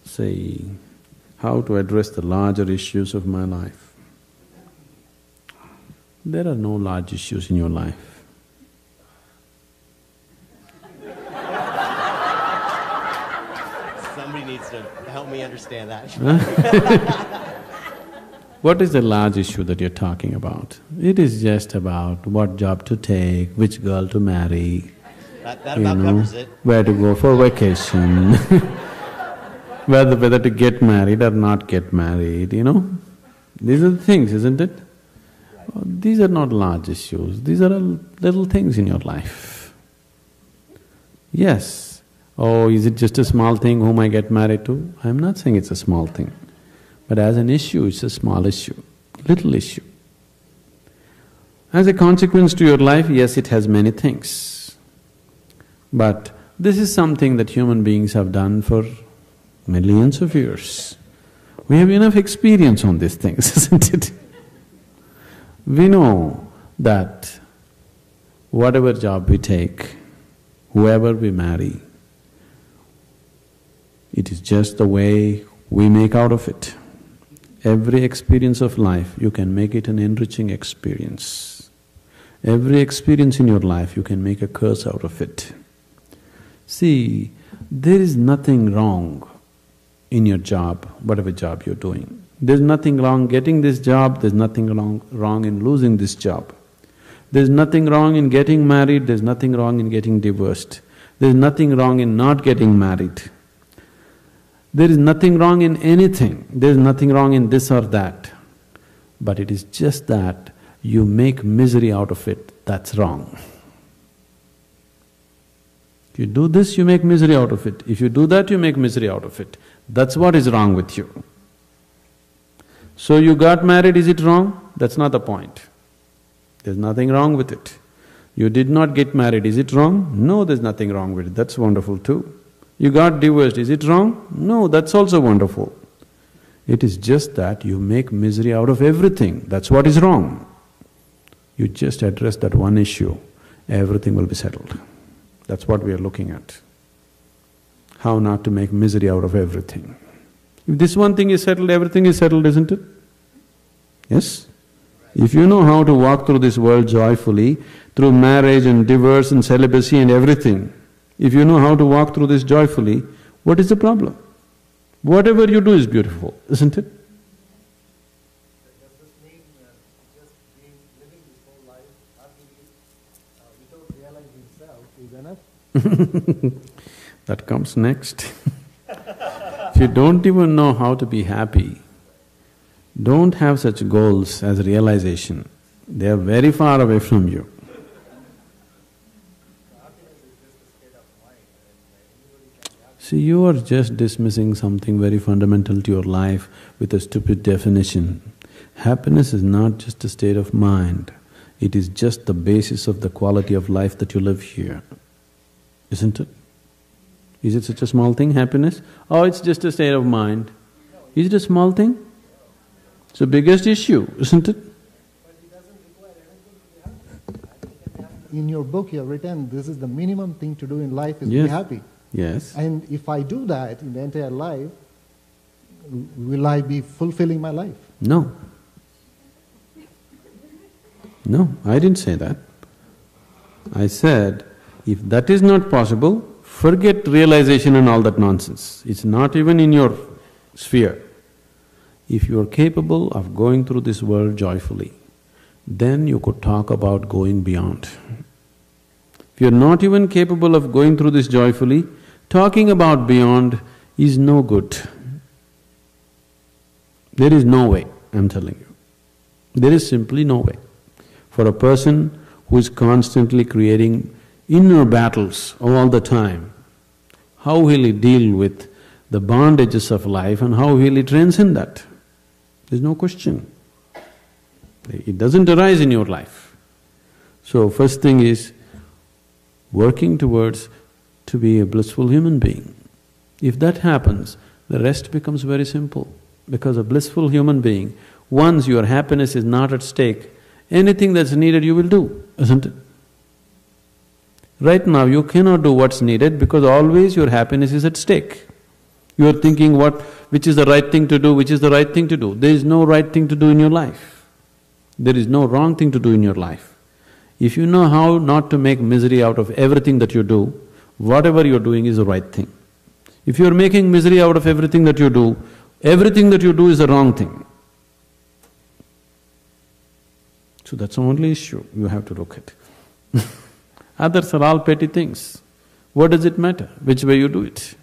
say, how to address the larger issues of my life. There are no large issues in your life. Somebody needs to help me understand that. What is the large issue that you're talking about? It is just about what job to take, which girl to marry, That about covers it. where to go for vacation, whether to get married or not get married, you know. These are the things, isn't it? These are not large issues, these are little things in your life. Yes. Oh, is it just a small thing whom I get married to? I'm not saying it's a small thing. But as an issue, it's a small issue, little issue. As a consequence to your life, yes, it has many things. But this is something that human beings have done for millions of years. We have enough experience on these things, isn't it? We know that whatever job we take, whoever we marry, it is just the way we make out of it. Every experience of life, you can make it an enriching experience. Every experience in your life, you can make a curse out of it. See, there is nothing wrong in your job, whatever job you're doing. There's nothing wrong getting this job, there's nothing wrong in losing this job. There's nothing wrong in getting married, there's nothing wrong in getting divorced. There's nothing wrong in not getting married. There is nothing wrong in anything, there is nothing wrong in this or that. But it is just that you make misery out of it, that's wrong. If you do this, you make misery out of it. If you do that, you make misery out of it. That's what is wrong with you. So you got married, is it wrong? That's not the point. There's nothing wrong with it. You did not get married, is it wrong? No, there's nothing wrong with it, that's wonderful too. You got divorced, is it wrong? No, that's also wonderful. It is just that you make misery out of everything, that's what is wrong. You just address that one issue, everything will be settled. That's what we are looking at. How not to make misery out of everything. If this one thing is settled, everything is settled, isn't it? Yes? If you know how to walk through this world joyfully, through marriage and divorce and celibacy and everything, if you know how to walk through this joyfully, what is the problem? Whatever you do is beautiful, isn't it? Does this mean just living this whole life without realizing self is enough? That comes next. If you don't even know how to be happy, don't have such goals as realization. They are very far away from you. See, you are just dismissing something very fundamental to your life with a stupid definition. Happiness is not just a state of mind, it is just the basis of the quality of life that you live here, isn't it? Is it such a small thing, happiness? Oh, it's just a state of mind. Is it a small thing? It's the biggest issue, isn't it? In your book you have written, this is the minimum thing to do in life is Yes. be happy. Yes. And if I do that in the entire life, will I be fulfilling my life? No. No, I didn't say that. I said, if that is not possible, forget realization and all that nonsense. It's not even in your sphere. If you are capable of going through this world joyfully, then you could talk about going beyond. If you're not even capable of going through this joyfully, talking about beyond is no good. There is no way, I'm telling you. There is simply no way. For a person who is constantly creating inner battles all the time, how will he deal with the bondages of life and how will he transcend that? There's no question. It doesn't arise in your life. So first thing is working towards to be a blissful human being. If that happens, the rest becomes very simple. Because a blissful human being, once your happiness is not at stake, anything that's needed you will do, isn't it? Right now you cannot do what's needed because always your happiness is at stake. You are thinking which is the right thing to do, which is the right thing to do. There is no right thing to do in your life. There is no wrong thing to do in your life. If you know how not to make misery out of everything that you do, whatever you're doing is the right thing. If you're making misery out of everything that you do is the wrong thing. So that's the only issue you have to look at. Others are all petty things. What does it matter which way you do it?